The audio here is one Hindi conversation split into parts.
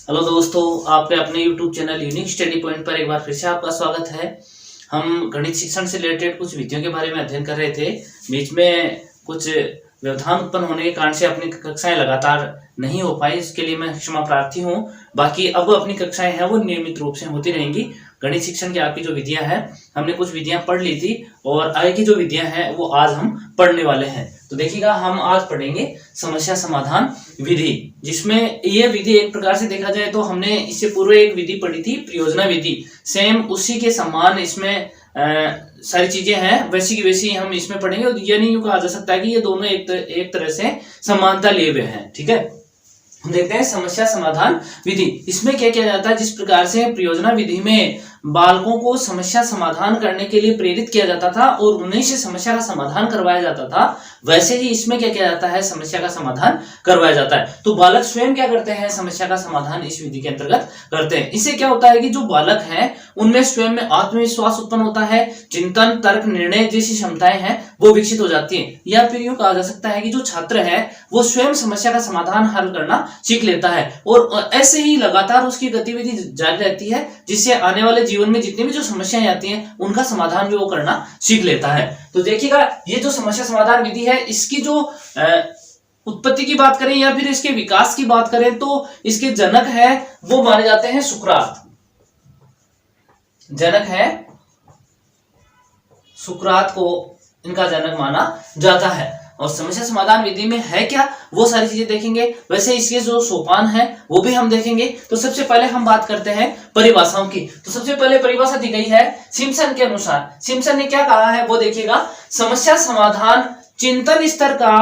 हेलो दोस्तों, आपके अपने YouTube channel unique study point पर एक बार फिर से आपका स्वागत है। हम गणित शिक्षण से रिलेटेड कुछ विधियों के बारे में अध्ययन कर रहे थे। बीच में कुछ व्यवधान उत्पन्न होने के कारण से अपनी कक्षाएं लगातार नहीं हो पाई, इसके लिए मैं क्षमा प्रार्थी हूँ। बाकी अब अपनी कक्षाएं हैं वो नियमित रूप से होती रहेंगी। गणित शिक्षण की आपकी जो विधियां हैं, हमने कुछ विधियां पढ़ ली थी और आगे की जो विधियां हैं वो आज हम पढ़ने वाले हैं। तो देखिएगा, हम आज पढ़ेंगे समस्या समाधान विधि, जिसमें ये विधि एक प्रकार से देखा जाए तो हमने इससे पूर्व एक विधि पढ़ी थी, प्रयोजना विधि। सेम उसी के समान इसमें सारी चीजें हैं, वैसी की वैसी हम इसमें पढ़ेंगे। यानी यूं कहा जा सकता है कि ये दोनों एक तरह से समानता लिए हुए हैं। ठीक है, हम देखते हैं समस्या समाधान विधि। इसमें क्या किया जाता है, जिस प्रकार से प्रयोजना विधि में बालकों को समस्या समाधान करने के लिए प्रेरित किया जाता था और उन्हीं से समस्या का समाधान करवाया जाता था, वैसे ही इसमें क्या किया जाता है, समस्या का समाधान करवाया जाता है। तो बालक स्वयं क्या करते हैं, समस्या का समाधान इस विधि के अंतर्गत करते हैं। इससे क्या होता है कि जो बालक हैं उनमें स्वयं में आत्मविश्वास उत्पन्न होता है, चिंतन, तर्क, निर्णय जैसी क्षमताएं हैं वो विकसित हो जाती हैं। या फिर यूं कहा जा सकता है कि जो छात्र है वो स्वयं समस्या का समाधान हल करना सीख लेता है और ऐसे ही लगातार उसकी गतिविधि जारी रहती है, जिससे आने वाले जीवन में जितनी भी जो समस्याएं आती हैं उनका समाधान भी वो करना सीख लेता है। तो देखिएगा, ये जो समस्या समाधान विधि है, इसकी जो उत्पत्ति की बात करें या फिर इसके विकास की बात करें तो इसके जनक है वो माने जाते हैं सुकरात। जनक है सुकरात को इनका जनक माना जाता है। और समस्या समाधान विधि में है क्या, वो सारी चीजें देखेंगे। वैसे इसके जो सोपान है वो भी हम देखेंगे। तो सबसे पहले हम बात करते हैं परिभाषाओं की। तो सबसे पहले परिभाषा दी गई है सिम्पसन के अनुसार। सिम्पसन ने क्या कहा है वो देखिएगा, समस्या समाधान चिंतन स्तर का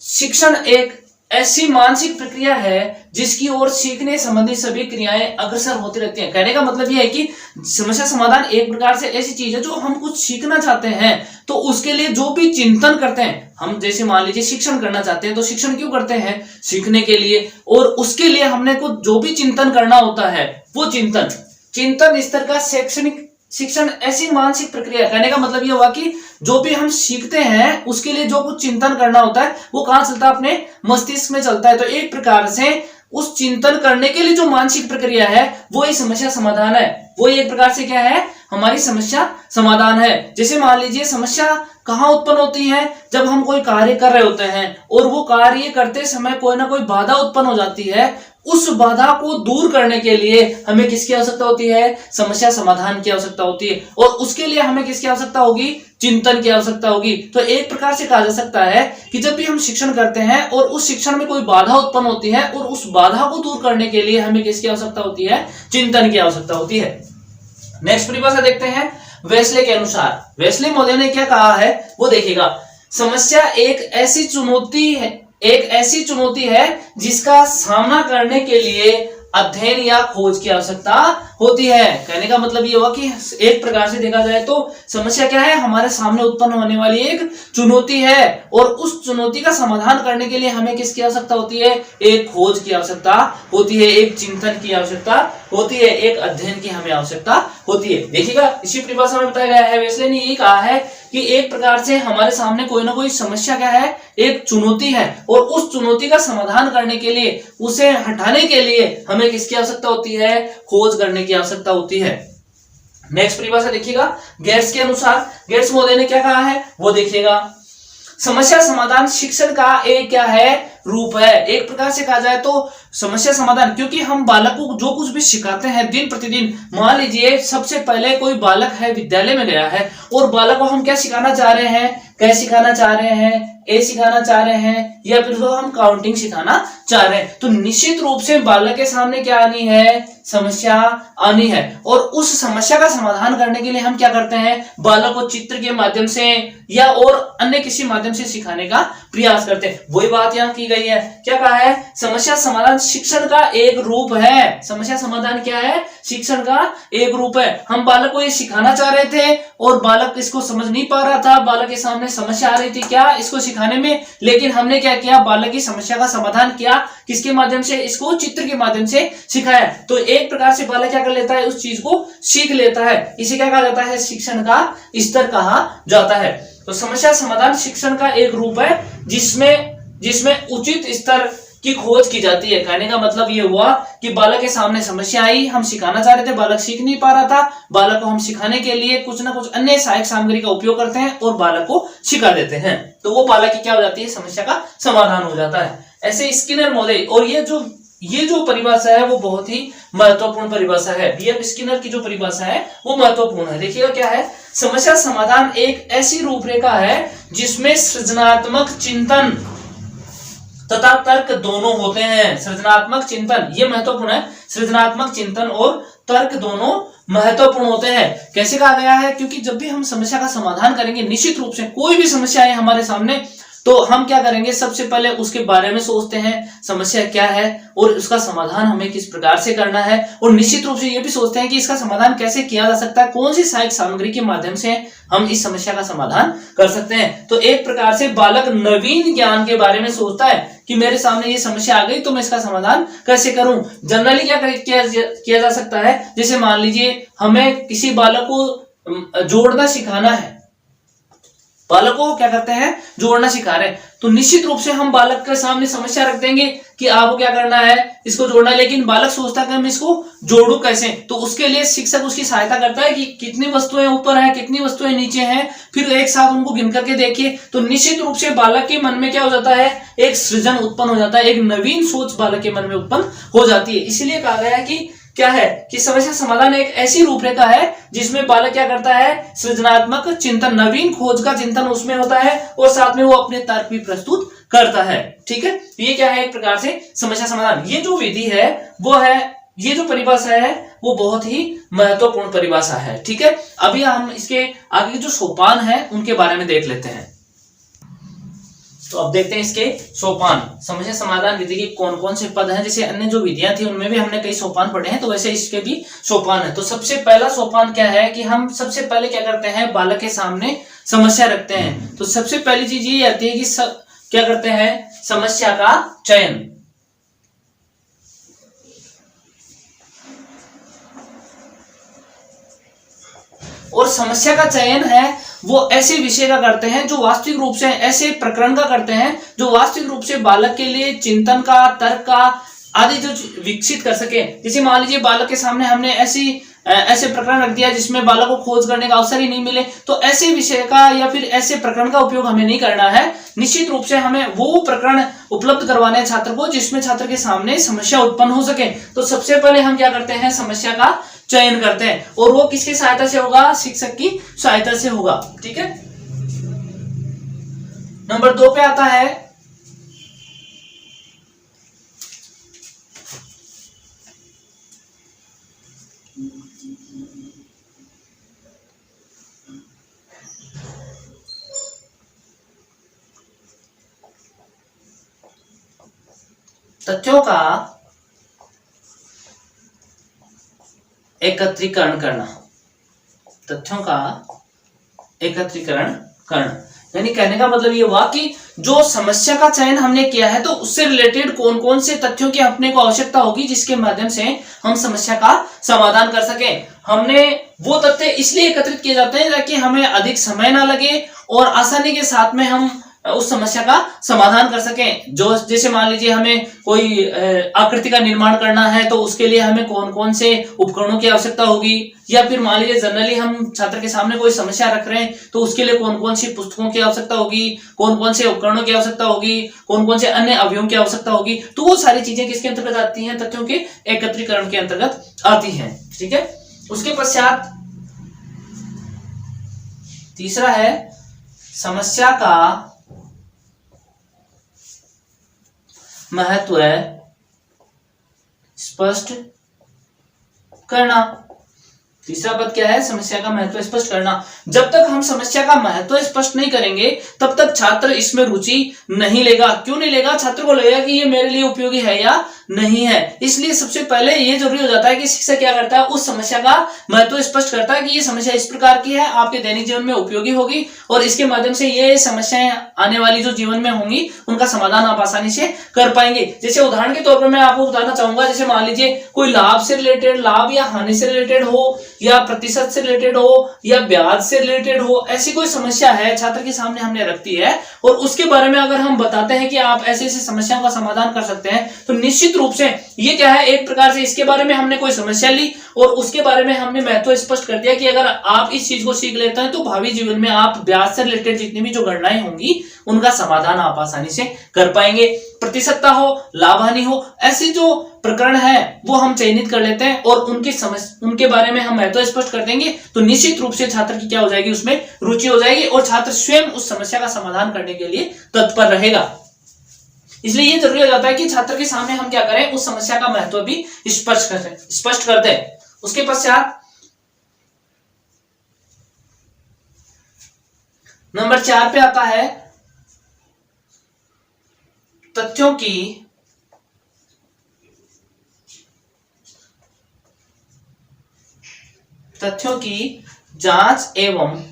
शिक्षण एक ऐसी मानसिक प्रक्रिया है जिसकी ओर सीखने संबंधी सभी क्रियाएं अग्रसर होती रहती हैं। कहने का मतलब यह है कि समस्या समाधान एक प्रकार से ऐसी चीज है जो हम कुछ सीखना चाहते हैं तो उसके लिए जो भी चिंतन करते हैं, हम जैसे मान लीजिए शिक्षण करना चाहते हैं तो शिक्षण क्यों करते हैं, सीखने के लिए। और उसके लिए हमने को जो भी चिंतन करना होता है वो चिंतन स्तर का शैक्षणिक शिक्षण ऐसी मानसिक प्रक्रिया। कहने का मतलब यह हुआ कि जो भी हम सीखते हैं उसके लिए जो कुछ चिंतन करना होता है वो कहां चलता है, अपने मस्तिष्क में चलता है। तो एक प्रकार से उस चिंतन करने के लिए जो मानसिक प्रक्रिया है वो ही समस्या समाधान है। वो एक प्रकार से क्या है, हमारी समस्या समाधान है। जैसे मान लीजिए, समस्या कहां उत्पन्न होती है, जब हम कोई कार्य कर रहे होते हैं और वो कार्य करते समय कोई ना कोई बाधा उत्पन्न हो जाती है। उस बाधा को दूर करने के लिए हमें किसकी आवश्यकता होती है, समस्या समाधान की आवश्यकता होती है। और उसके लिए हमें किसकी आवश्यकता होगी, चिंतन की आवश्यकता होगी। तो एक प्रकार से कहा जा सकता है कि जब भी हम शिक्षण करते हैं और उस शिक्षण में कोई बाधा उत्पन्न होती है और उस बाधा को दूर करने के लिए हमें किसकी आवश्यकता होती है, चिंतन की आवश्यकता होती है। नेक्स्ट परिभाषा देखते हैं वेस्ले के अनुसार। वेस्ले महोदय ने क्या कहा है वो देखिएगा, समस्या एक ऐसी चुनौती है जिसका सामना करने के लिए अध्ययन या खोज की आवश्यकता होती है। कहने का मतलब ये हुआ कि एक प्रकार से देखा जाए तो समस्या क्या है, हमारे सामने उत्पन्न होने वाली एक चुनौती है और उस चुनौती का समाधान करने के लिए हमें किसकी आवश्यकता होती है, एक खोज की आवश्यकता होती है, एक चिंतन की आवश्यकता होती है, एक अध्ययन की हमें आवश्यकता होती है। देखिएगा, इसी परिभाषा में बताया गया है, वेस्ले ने ये कहा है कि एक प्रकार से हमारे सामने कोई ना कोई समस्या क्या है, एक चुनौती है और उस चुनौती का समाधान करने के लिए, उसे हटाने के लिए हमें किसकी आवश्यकता होती है, खोज करने की आवश्यकता होती है। नेक्स्ट परिभाषा देखिएगा गेट्स के अनुसार। गेट्स महोदय ने क्या कहा है वो देखिएगा, समस्या समाधान शिक्षण का एक क्या है, रूप है। एक प्रकार से कहा जाए तो समस्या समाधान, क्योंकि हम बालक को जो कुछ भी सिखाते हैं दिन प्रतिदिन, मान लीजिए सबसे पहले कोई बालक है विद्यालय में गया है और बालक को हम क्या सिखाना चाह रहे हैं, क्या सिखाना चाह रहे हैं, ए सिखाना चाह रहे हैं या फिर तो हम काउंटिंग सिखाना चाह रहे हैं। तो निश्चित रूप से बालक के सामने क्या आनी है, समस्या आनी है और उस समस्या का समाधान करने के लिए हम क्या करते हैं, बालक को चित्र के माध्यम से या और अन्य किसी माध्यम से सिखाने का प्रयास करते हैं। वही बात यहाँ की गई है, क्या कहा है, समस्या समाधान शिक्षण का एक रूप है। समस्या समाधान क्या है, शिक्षण का एक रूप है। हम बालक को ये सिखाना चाह रहे थे और बालक इसको समझ नहीं पा रहा था, बालक के सामने समस्या आ रही थी क्या इसको सिखाने में, लेकिन हमने क्या किया, बालक की समस्या का समाधान किया, किसके माध्यम से, इसको चित्र के माध्यम से सिखाया। तो एक प्रकार से बालक क्या कर लेता है, उस चीज को सीख लेता है। इसे क्या कहा जाता है, शिक्षण का स्तर कहा जाता है। तो समस्या समाधान शिक्षण का एक रूप है जिसमें उचित स्तर की खोज की जाती है। कहने का मतलब ये हुआ कि बालक के सामने समस्या आई, हम सिखाना चाह रहे थे, बालक सीख नहीं पा रहा था, बालक को हम सिखाने के लिए कुछ ना कुछ अन्य सहायक सामग्री का उपयोग करते हैं और बालक को सिखा देते हैं, तो वो बालक की क्या हो जाती है, समस्या का समाधान हो जाता है। ऐसे स्किनर महोदय, और ये जो परिभाषा है वो बहुत ही महत्वपूर्ण परिभाषा है। बीएफ स्किनर की जो परिभाषा है वो महत्वपूर्ण है। देखिएगा क्या है, समस्या समाधान एक ऐसी रूपरेखा है जिसमें सृजनात्मक चिंतन तथा तर्क दोनों होते हैं। सृजनात्मक चिंतन, ये महत्वपूर्ण है, सृजनात्मक चिंतन और तर्क दोनों महत्वपूर्ण होते हैं। कैसे कहा गया है, क्योंकि जब भी हम समस्या का समाधान करेंगे, निश्चित रूप से कोई भी समस्या है हमारे सामने, तो हम क्या करेंगे, सबसे पहले उसके बारे में सोचते हैं, समस्या क्या है और उसका समाधान हमें किस प्रकार से करना है, और निश्चित रूप से ये भी सोचते हैं कि इसका समाधान कैसे किया जा सकता है, कौन सी सहायक सामग्री के माध्यम से हम इस समस्या का समाधान कर सकते हैं। तो एक प्रकार से बालक नवीन ज्ञान के बारे में सोचता है कि मेरे सामने ये समस्या आ गई तो मैं इसका समाधान कैसे करूं। जनरली क्या किया जा सकता है, जैसे मान लीजिए हमें किसी बालक को जोड़ना सिखाना है, बालक को क्या करते हैं, जोड़ना सिखा रहे हैं, तो निश्चित रूप से हम बालक के सामने समस्या रख देंगे कि आपको क्या करना है, इसको जोड़ना है, लेकिन बालक सोचता है कि मैं इसको जोड़ू कैसे, तो उसके लिए शिक्षक उसकी सहायता करता है कि कितनी वस्तुएं ऊपर है, कितनी वस्तुएं नीचे हैं, फिर एक साथ उनको गिन करके देखिए, तो निश्चित रूप से बालक के मन में क्या हो जाता है, एक सृजन उत्पन्न हो जाता है, एक नवीन सोच बालक के मन में उत्पन्न हो जाती है। इसीलिए कहा गया है कि क्या है कि समस्या समाधान एक ऐसी रूपरेखा है जिसमें बालक क्या करता है, सृजनात्मक चिंतन, नवीन खोज का चिंतन उसमें होता है और साथ में वो अपने तर्क भी प्रस्तुत करता है। ठीक है, ये क्या है, एक प्रकार से समस्या समाधान। ये जो विधि है वो है, ये जो परिभाषा है वो बहुत ही महत्वपूर्ण परिभाषा है। ठीक है, अभी हम इसके आगे जो सोपान है उनके बारे में देख लेते हैं। तो अब देखते हैं इसके सोपान। समस्या समाधान विधि के कौन कौन से पद हैं, जैसे अन्य जो विधियां थी उनमें भी हमने कई सोपान पढ़े हैं, तो वैसे इसके भी सोपान है। तो सबसे पहला सोपान क्या है कि हम सबसे पहले क्या करते हैं, बालक के सामने समस्या रखते हैं। तो सबसे पहली चीज ये आती है कि क्या करते हैं, समस्या का चयन। और समस्या का चयन है वो ऐसे विषय का करते हैं जो वास्तविक रूप से, ऐसे प्रकरण का करते हैं जो वास्तविक रूप से बालक के लिए चिंतन का, तर्क का आदि जो विकसित कर सके। जैसे मान लीजिए बालक के सामने हमने ऐसे प्रकरण रख दिया जिसमें बालक को खोज करने का अवसर ही नहीं मिले, तो ऐसे विषय का या फिर ऐसे प्रकरण का उपयोग हमें नहीं करना है। निश्चित रूप से हमें वो प्रकरण उपलब्ध करवाने हैं छात्र को जिसमें छात्र के सामने समस्या उत्पन्न हो सके। तो सबसे पहले हम क्या करते हैं, समस्या का चयन करते हैं, और वो किसकी सहायता से होगा, शिक्षक की सहायता से होगा। ठीक है, नंबर 2 पे आता है तथ्यों का एकत्रीकरण करना। तथ्यों का एकत्रीकरण करना, यानी कहने का मतलब ये हुआ कि जो समस्या का चयन हमने किया है तो उससे रिलेटेड कौन कौन से तथ्यों की अपने को आवश्यकता होगी जिसके माध्यम से हम समस्या का समाधान कर सके। हमने वो तथ्य इसलिए एकत्रित किए जाते हैं ताकि हमें अधिक समय ना लगे और आसानी के साथ में हम उस समस्या का समाधान कर सकें। जो जैसे मान लीजिए हमें कोई आकृति का निर्माण करना है तो उसके लिए हमें कौन कौन से उपकरणों की आवश्यकता होगी, या फिर मान लीजिए जनरली हम छात्र के सामने कोई समस्या रख रहे हैं तो उसके लिए कौन कौन सी पुस्तकों की आवश्यकता होगी, कौन कौन से उपकरणों की आवश्यकता होगी, कौन कौन से अन्य अवयवों की आवश्यकता होगी। तो वो सारी चीजें किसके अंतर्गत आती हैं, तथ्यों के एकत्रीकरण के अंतर्गत आती हैं। ठीक है, उसके पश्चात तीसरा है समस्या का महत्व स्पष्ट करना। तीसरा पद क्या है, समस्या का महत्व स्पष्ट करना। जब तक हम समस्या का महत्व स्पष्ट नहीं करेंगे तब तक छात्र इसमें रुचि नहीं लेगा। क्यों नहीं लेगा, छात्र को लगेगा कि ये मेरे लिए उपयोगी है या नहीं है। इसलिए सबसे पहले ये जरूरी हो जाता है कि शिक्षक क्या करता है, उस समस्या का महत्व स्पष्ट करता है कि ये समस्या इस प्रकार की है, आपके दैनिक जीवन में उपयोगी होगी और इसके माध्यम से ये समस्याएं आने वाली जो जीवन में होंगी उनका समाधान आप आसानी से कर पाएंगे। जैसे उदाहरण के तौर पर मैं आपको बताना चाहूंगा, जैसे मान लीजिए कोई लाभ से रिलेटेड, लाभ या हानि से रिलेटेड हो, या प्रतिशत से रिलेटेड हो, या ब्याज से रिलेटेड हो, ऐसी कोई समस्या है छात्र के सामने हमने रखती है और उसके बारे में अगर हम बताते हैं कि आप ऐसे ऐसे समस्याओं का समाधान कर सकते हैं, तो निश्चित रूप से ये क्या है, एक प्रकार से इसके बारे में हमने कोई समस्या ली और उसके बारे में हमने महत्व स्पष्ट कर दिया कि अगर आप इस चीज को सीख लेते हैं तो भावी जीवन में आप ब्याज से रिलेटेड जितनी भी जो गणनाएं होंगी उनका समाधान आप आसानी से कर पाएंगे। प्रतिशतता हो, लाभ हानि हो, ऐसी जो प्रकरण है वो हम चयनित कर लेते हैं और उनके बारे में हम महत्व स्पष्ट कर देंगे, तो निश्चित रूप से छात्र की क्या हो जाएगी, उसमें रुचि हो जाएगी और छात्र स्वयं उस समस्या का समाधान करने के लिए तत्पर रहेगा। इसलिए ये जरूरी हो जाता है कि छात्र के सामने हम क्या करें, उस समस्या का महत्व भी स्पष्ट कर दें। उसके पश्चात नंबर 4 पे आता है तथ्यों की जांच एवं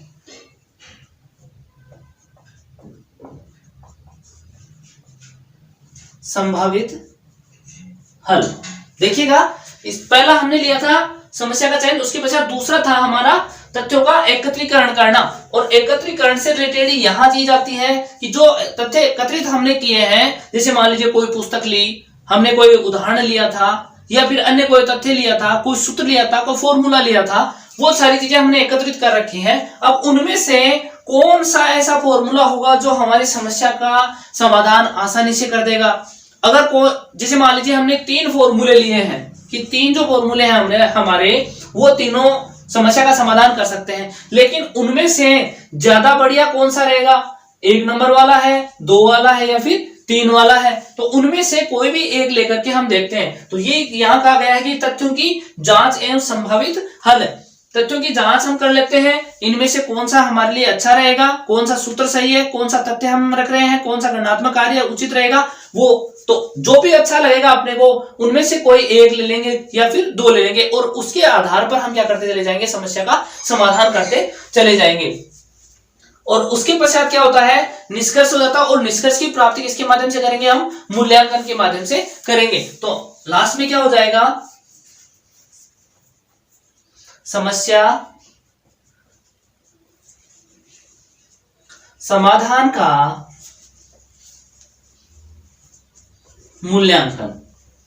संभावित हल। देखिएगा, इस पहला हमने लिया था समस्या का चयन, उसके पश्चात दूसरा था हमारा तथ्यों का एकत्रीकरण करना। और एकत्रीकरण से रिलेटेड यहां चीज आती है कि जो तथ्य एकत्रित हमने किए हैं, जैसे मान लीजिए कोई पुस्तक ली, हमने कोई उदाहरण लिया था या फिर अन्य कोई तथ्य लिया था, कोई सूत्र लिया था, कोई फॉर्मूला लिया था, वो सारी चीजें हमने एकत्रित कर रखी हैं। अब उनमें से कौन सा ऐसा फॉर्मूला होगा जो हमारी समस्या का समाधान आसानी से कर देगा। अगर जैसे मान लीजिए हमने 3 फॉर्मूले लिए हैं कि 3 जो फॉर्मूले हैं हमने हमारे, वो तीनों समस्या का समाधान कर सकते हैं, लेकिन उनमें से ज्यादा बढ़िया कौन सा रहेगा, 1 नंबर वाला है, 2 वाला है या फिर 3 वाला है, तो उनमें से कोई भी एक लेकर के हम देखते हैं। तो ये यहां कहा गया है कि तथ्यों की जांच एवं संभावित हल। तथ्यों की जांच हम कर लेते हैं, इनमें से कौन सा हमारे लिए अच्छा रहेगा, कौन सा सूत्र सही है, कौन सा तथ्य हम रख रहे हैं, कौन सा गणनात्मक कार्य उचित रहेगा, वो तो जो भी अच्छा लगेगा अपने को उनमें से कोई एक ले लेंगे या फिर 2 ले लेंगे और उसके आधार पर हम क्या करते चले जाएंगे, समस्या का समाधान करते चले जाएंगे। और उसके पश्चात क्या होता है, निष्कर्ष हो जाता है और निष्कर्ष की प्राप्ति किसके माध्यम से करेंगे, हम मूल्यांकन के माध्यम से करेंगे। तो लास्ट में क्या हो जाएगा, समस्या समाधान का मूल्यांकन।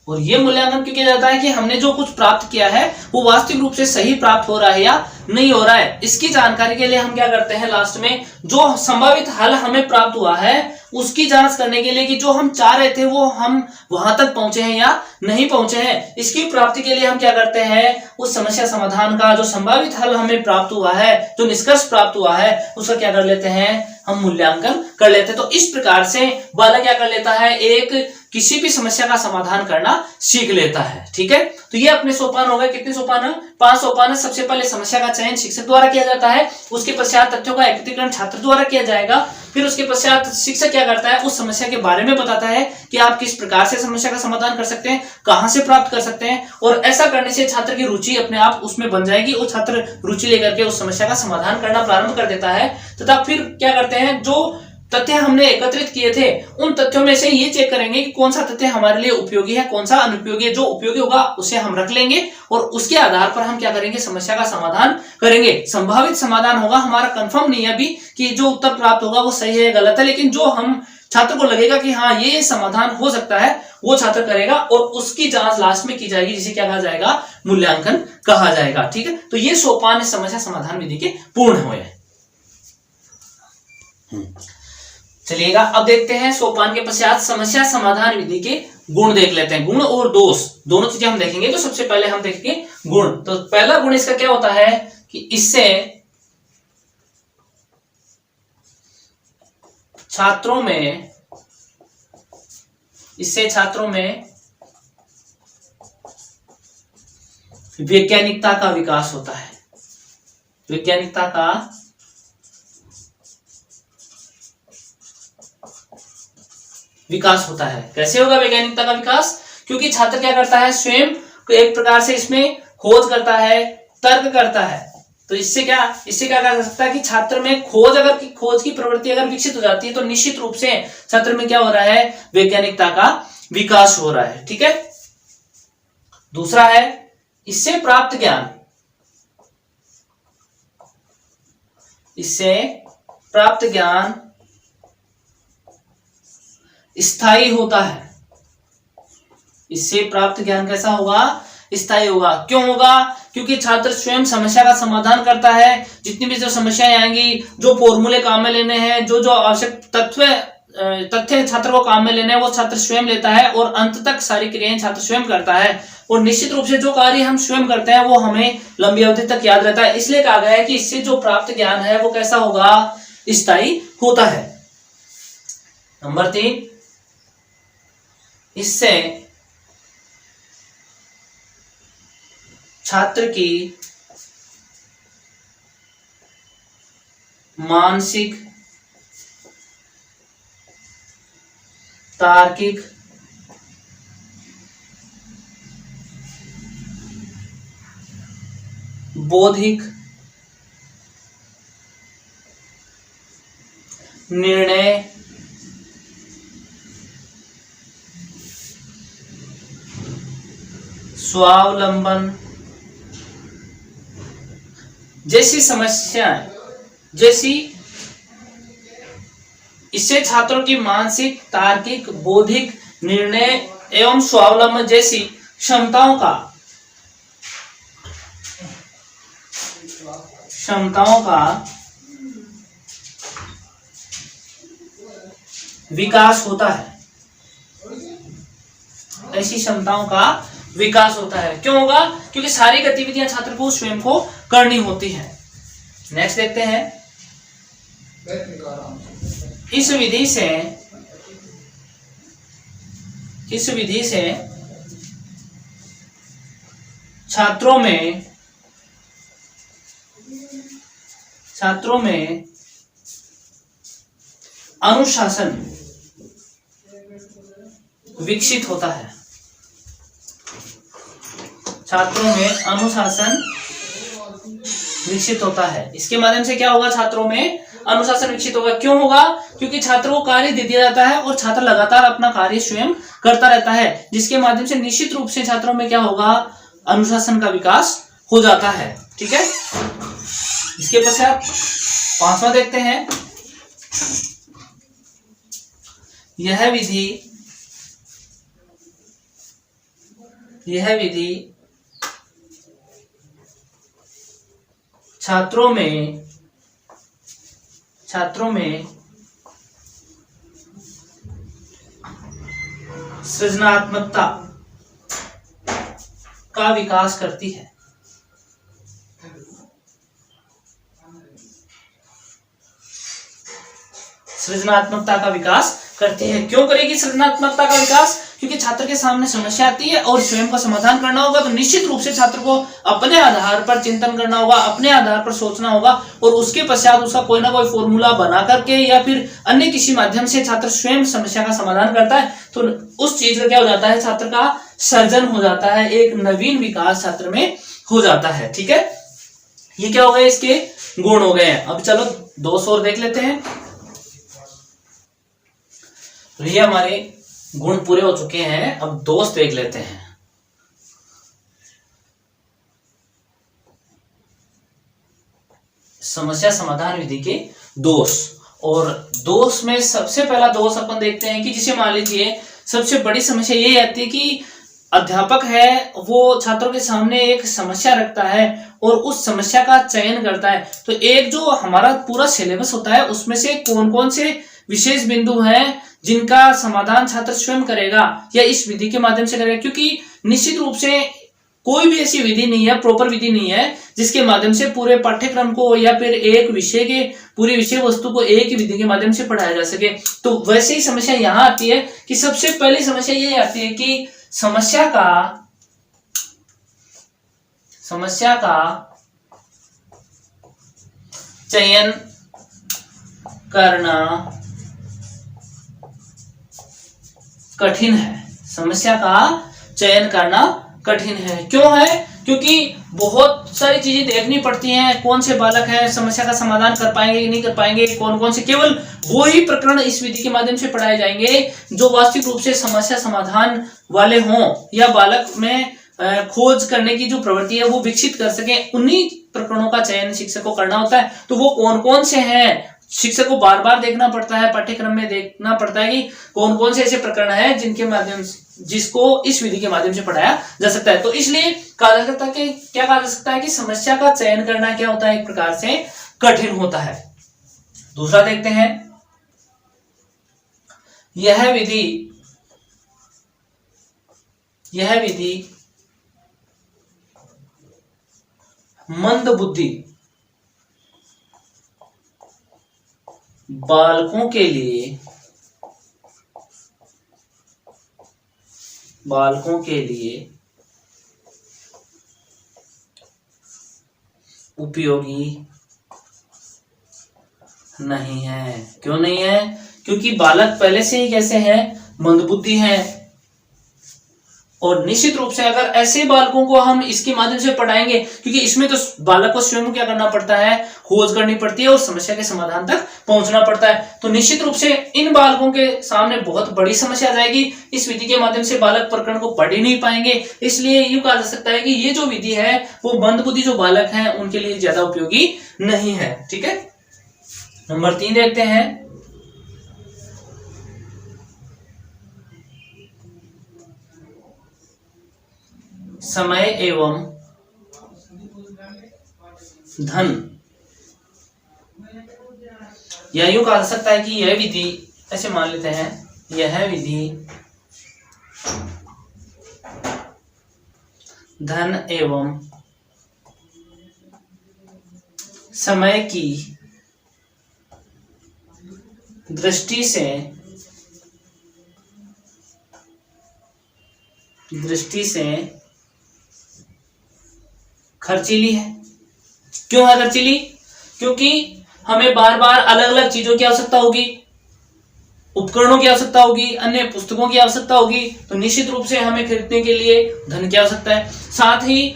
और यह मूल्यांकन क्यों किया जाता है कि हमने जो कुछ प्राप्त किया है वो वास्तविक रूप से सही प्राप्त हो रहा है या नहीं हो रहा है। इसकी जानकारी के लिए हम क्या करते हैं, लास्ट में जो संभावित हल हमें प्राप्त हुआ है उसकी जांच करने के लिए कि जो हम चाह रहे थे वो हम वहां तक पहुंचे हैं या नहीं पहुंचे हैं। इसकी प्राप्ति के लिए हम क्या करते हैं, उस समस्या समाधान का जो संभावित हल हमें प्राप्त हुआ है, जो निष्कर्ष प्राप्त हुआ है, उसका क्या कर लेते हैं, हम मूल्यांकन कर लेते हैं। तो इस प्रकार से बालक क्या कर लेता है, एक किसी भी समस्या का समाधान करना सीख लेता है। ठीक है, तो ये अपने सोपान हो गए। कितने सोपान है, 5 सोपान है। सबसे पहले समस्या का चयन शिक्षक द्वारा किया जाता है, उसके पश्चात तथ्यों का एकत्रीकरण छात्र द्वारा किया जाएगा, फिर उसके पश्चात शिक्षक क्या करता है, उस समस्या के बारे में बताता है कि आप किस प्रकार से समस्या का समाधान कर सकते हैं, कहां से प्राप्त कर सकते हैं, और ऐसा करने से छात्र की रुचि अपने आप उसमें बन जाएगी और छात्र रुचि लेकर के उस समस्या का समाधान करना प्रारंभ कर देता है। तथा फिर क्या करते हैं, जो तथ्य हमने एकत्रित किए थे उन तथ्यों में से ये चेक करेंगे कि कौन सा तथ्य हमारे लिए उपयोगी है, कौन सा अनुपयोगी है। जो उपयोगी होगा उसे हम रख लेंगे और उसके आधार पर हम क्या करेंगे, समस्या का समाधान करेंगे। संभावित समाधान होगा, हमारा कंफर्म नहीं है अभी कि जो उत्तर प्राप्त होगा वो सही है गलत है, लेकिन जो हम छात्र को लगेगा कि हाँ ये समाधान हो सकता है वो छात्र करेगा और उसकी जांच लास्ट में की जाएगी, जिसे क्या कहा जाएगा, मूल्यांकन कहा जाएगा। ठीक है, तो ये सोपान समस्या समाधान विधि के पूर्ण हुए। चलिएगा अब देखते हैं सोपान के पश्चात समस्या समाधान विधि के गुण देख लेते हैं। गुण और दोष दोनों चीजें हम देखेंगे। तो सबसे पहले हम देखेंगे गुण। तो पहला गुण इसका क्या होता है कि इससे छात्रों में वैज्ञानिकता का विकास होता है। वैज्ञानिकता का विकास होता है। कैसे होगा वैज्ञानिकता का विकास, क्योंकि छात्र क्या करता है, स्वयं एक प्रकार से इसमें खोज करता है, तर्क करता है। तो इससे क्या कहा जा सकता है कि छात्र में खोज की प्रवृत्ति अगर विकसित हो जाती है तो निश्चित रूप से छात्र में क्या हो रहा है, वैज्ञानिकता का विकास हो रहा है। ठीक है। दूसरा है इससे प्राप्त ज्ञान, स्थायी होता है। इससे प्राप्त ज्ञान कैसा होगा, स्थायी होगा। क्यों होगा, क्योंकि छात्र स्वयं समस्या का समाधान करता है। जितनी भी जो समस्याएं आएंगी, जो फॉर्मूले काम में लेने हैं, जो आवश्यक तथ्य छात्र को काम में लेने हैं, वो छात्र स्वयं लेता है और अंत तक सारी क्रियाएं छात्र स्वयं करता है। और निश्चित रूप से जो कार्य हम स्वयं करते हैं वो हमें लंबी अवधि तक याद रहता है। इसलिए कहा गया है कि इससे जो प्राप्त ज्ञान है वो कैसा होगा, स्थायी होता है। नंबर 3, इससे छात्र की मानसिक, तार्किक, बौद्धिक, निर्णय स्वावलंबन जैसी समस्याएं, इससे छात्रों की मानसिक, तार्किक, बौद्धिक, निर्णय एवं स्वावलंबन जैसी क्षमताओं का विकास होता है। ऐसी क्षमताओं का विकास होता है। क्यों होगा, क्योंकि सारी गतिविधियां छात्र को स्वयं को करनी होती है। नेक्स्ट देखते हैं, इस विधि से छात्रों में अनुशासन विकसित होता है। इसके माध्यम से क्या होगा, छात्रों में अनुशासन विकसित होगा। क्यों होगा, क्योंकि छात्रों को कार्य दे दिया जाता है और छात्र लगातार अपना कार्य स्वयं करता रहता है, जिसके माध्यम से निश्चित रूप से छात्रों में क्या होगा, अनुशासन का विकास हो जाता है। ठीक है। इसके पश्चात 5वां देखते हैं, यह विधि छात्रों में सृजनात्मकता का विकास करती है। क्यों करेगी सृजनात्मकता का विकास, क्योंकि छात्र के सामने समस्या आती है और स्वयं का समाधान करना होगा, तो निश्चित रूप से छात्र को अपने आधार पर चिंतन करना होगा, अपने आधार पर सोचना होगा और उसके पश्चात उसका कोई ना कोई फॉर्मूला बना करके या फिर अन्य किसी माध्यम से छात्र स्वयं समस्या का समाधान करता है। तो उस चीज का क्या हो जाता है, छात्र का सर्जन हो जाता है, एक नवीन विकास छात्र में हो जाता है। ठीक है। ये क्या हो गए, इसके गुण हो गए हैं। अब चलो दोष और देख लेते हैं। तो ये हमारे गुण पूरे हो चुके हैं, अब दोष देख लेते हैं। समस्या समाधान विधि के दोष, और दोष में सबसे पहला दोष अपन देखते हैं कि जिसे मान लीजिए सबसे बड़ी समस्या ये आती है कि अध्यापक है वो छात्रों के सामने एक समस्या रखता है और उस समस्या का चयन करता है। तो एक जो हमारा पूरा सिलेबस होता है उसमें से कौन कौन से विशेष बिंदु हैं जिनका समाधान छात्र स्वयं करेगा या इस विधि के माध्यम से करेगा, क्योंकि निश्चित रूप से कोई भी ऐसी विधि नहीं है, प्रॉपर विधि नहीं है जिसके माध्यम से पूरे पाठ्यक्रम को या फिर एक विषय के पूरी विषय वस्तु को एक ही विधि के माध्यम से पढ़ाया जा सके। तो वैसे ही समस्या यहाँ आती है कि सबसे पहली समस्या ये आती है कि समस्या का चयन करना कठिन है। समस्या का चयन करना कठिन है। क्यों है? क्योंकि बहुत सारी चीजें देखनी पड़ती हैं, कौन से बालक हैं समस्या का समाधान कर पाएंगे कि नहीं कर पाएंगे, कौन कौन से, केवल वो ही प्रकरण इस विधि के माध्यम से पढ़ाए जाएंगे जो वास्तविक रूप से समस्या समाधान वाले हों या बालक में खोज करने की जो प्रवृत्ति है वो विकसित कर सके। उन्हीं प्रकरणों का चयन शिक्षक को करना होता है। तो वो कौन कौन से हैं, शिक्षक को बार बार देखना पड़ता है, पाठ्यक्रम में देखना पड़ता है कि कौन कौन से ऐसे प्रकरण हैं जिनके माध्यम से, जिसको इस विधि के माध्यम से पढ़ाया जा सकता है। तो इसलिए कहा जा सकता है कि क्या कहा जा सकता है कि समस्या का चयन करना क्या होता है, एक प्रकार से कठिन होता है। दूसरा देखते हैं, यह विधि मंद बुद्धि बालकों के लिए उपयोगी नहीं है। क्यों नहीं है? क्योंकि बालक पहले से ही कैसे हैं, मंदबुद्धि हैं। और निश्चित रूप से अगर ऐसे बालकों को हम इसके माध्यम से पढ़ाएंगे, क्योंकि इसमें तो बालक को स्वयं क्या करना पड़ता है, खोज करनी पड़ती है और समस्या के समाधान तक पहुंचना पड़ता है। तो निश्चित रूप से इन बालकों के सामने बहुत बड़ी समस्या आ जाएगी। इस विधि के माध्यम से बालक प्रकरण को पढ़ ही नहीं पाएंगे। इसलिए यूं कहा जा सकता है कि ये जो विधि है वो मंदबुद्धि जो बालक हैं उनके लिए ज्यादा उपयोगी नहीं है। ठीक है, नंबर 3 देखते हैं, समय एवं धन। या यूं कहा जा सकता है कि यह विधि, ऐसे मान लेते हैं, यह विधि धन एवं समय की दृष्टि से खर्चीली है। क्यों है खर्चीली? क्योंकि हमें बार बार अलग अलग चीजों की आवश्यकता होगी, उपकरणों की आवश्यकता होगी, अन्य पुस्तकों की आवश्यकता होगी। तो निश्चित रूप से हमें खरीदने के लिए धन की आवश्यकता है। साथ ही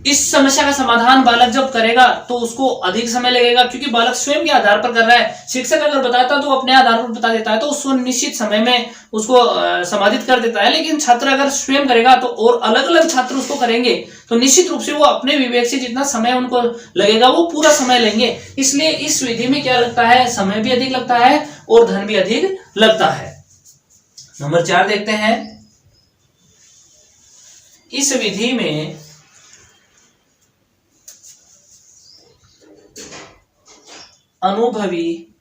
इस समस्या का समाधान बालक जब करेगा तो उसको अधिक समय लगेगा, क्योंकि बालक स्वयं के आधार पर कर रहा है। शिक्षक अगर बताता तो अपने आधार पर बता देता है, तो उसको निश्चित समय में उसको समाधित कर देता है। लेकिन छात्र अगर स्वयं करेगा तो और अलग अलग छात्र उसको करेंगे तो निश्चित रूप से वो अपने विवेक से जितना समय उनको लगेगा वो पूरा समय लेंगे। इसलिए इस विधि में क्या लगता है, समय भी अधिक लगता है और धन भी अधिक लगता है। नंबर 4 देखते हैं, इस विधि में अनुभवी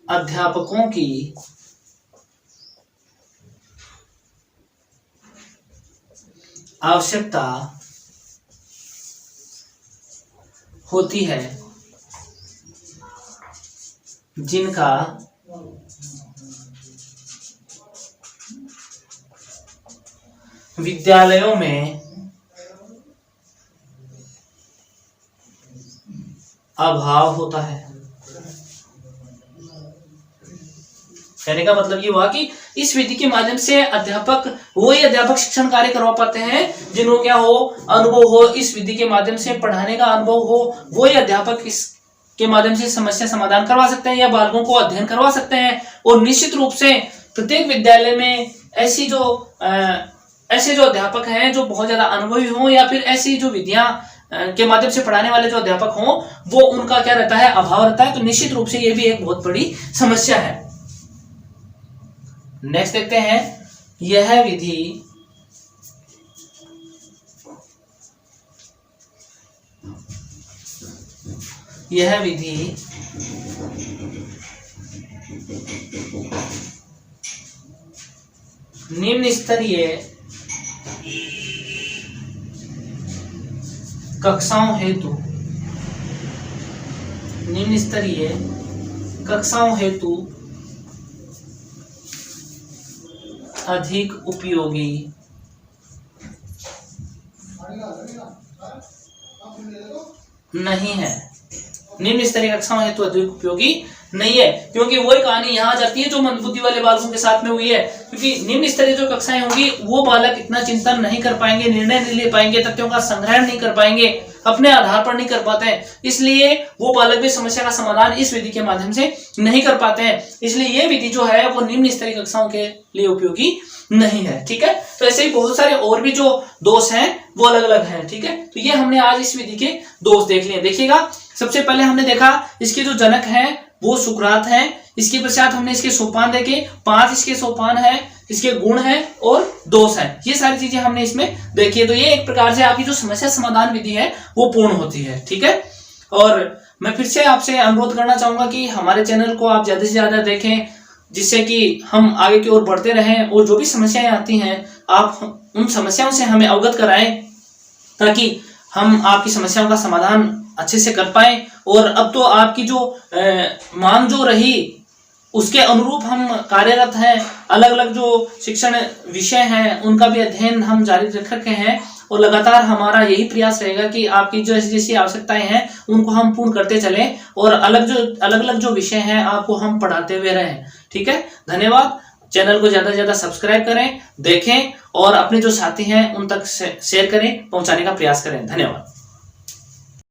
अध्यापकों की आवश्यकता होती है, जिनका विद्यालयों में अभाव होता है। कहने का मतलब ये हुआ कि इस विधि के माध्यम से वही अध्यापक शिक्षण कार्य करवा पाते हैं जिनको क्या हो, अनुभव हो, इस विधि के माध्यम से पढ़ाने का अनुभव हो। वही अध्यापक इसके माध्यम से समस्या समाधान करवा सकते हैं या बालकों को अध्ययन करवा सकते हैं। और निश्चित रूप से प्रत्येक विद्यालय में ऐसे जो अध्यापक हैं जो बहुत ज्यादा अनुभवी हों, या फिर ऐसी जो विधियां के माध्यम से पढ़ाने वाले जो अध्यापक हों, वो उनका क्या रहता है, अभाव रहता है। तो निश्चित रूप से ये भी एक बहुत बड़ी समस्या है। नेक्स्ट देखते हैं, यह विधि निम्न स्तरीय कक्षाओं हेतु अधिक उपयोगी नहीं है। निम्न स्तरीय कक्षाओं हेतु अधिक उपयोगी नहीं है, क्योंकि वही कहानी यहाँ आ जाती है जो मंदबुद्धि वाले बालकों के साथ में हुई है। क्योंकि निम्न स्तरीय जो कक्षाएं होंगी वो बालक इतना चिंतन नहीं कर पाएंगे, निर्णय नहीं ले पाएंगे, तथ्यों का संग्रहण नहीं कर पाएंगे, अपने आधार पर नहीं कर पाते हैं, इसलिए वो बालक भी समस्या का समाधान इस विधि के माध्यम से नहीं कर पाते हैं। इसलिए ये विधि जो है वो निम्न स्तरीय कक्षाओं के लिए उपयोगी नहीं है। ठीक है, तो ऐसे ही बहुत सारे और भी जो दोष हैं वो अलग अलग हैं। ठीक है, तो ये हमने आज इस विधि के दोष देख लिए। देखिएगा, सबसे पहले हमने देखा इसके जो जनक हैं वो सुकरात हैं। इसके पश्चात हमने इसके सोपान देखे, 5 इसके सोपान हैं, इसके गुण हैं और दोष हैं। ये सारी चीजें हमने इसमें देखी है। तो ये एक प्रकार से आपकी जो समस्या समाधान विधि है वो पूर्ण होती है। ठीक है, और मैं फिर से आपसे अनुरोध करना चाहूंगा कि हमारे चैनल को आप ज्यादा से ज्यादा देखें, जिससे कि हम आगे की ओर बढ़ते रहें और जो भी समस्याएं आती हैं आप उन समस्याओं से हमें अवगत कराएं, ताकि हम आपकी समस्याओं का समाधान अच्छे से कर पाएं। और अब तो आपकी जो मांग जो रही उसके अनुरूप हम कार्यरत हैं। अलग अलग जो शिक्षण विषय हैं उनका भी अध्ययन हम जारी रख रखे हैं और लगातार हमारा यही प्रयास रहेगा कि आपकी जो जैसी आवश्यकताएं हैं उनको हम पूर्ण करते चलें और अलग अलग जो विषय हैं आपको हम पढ़ाते हुए रहें। ठीक है, धन्यवाद। चैनल को ज्यादा से ज्यादा सब्सक्राइब करें, देखें और अपने जो साथी हैं उन तक शेयर करें, पहुंचाने का प्रयास करें। धन्यवाद।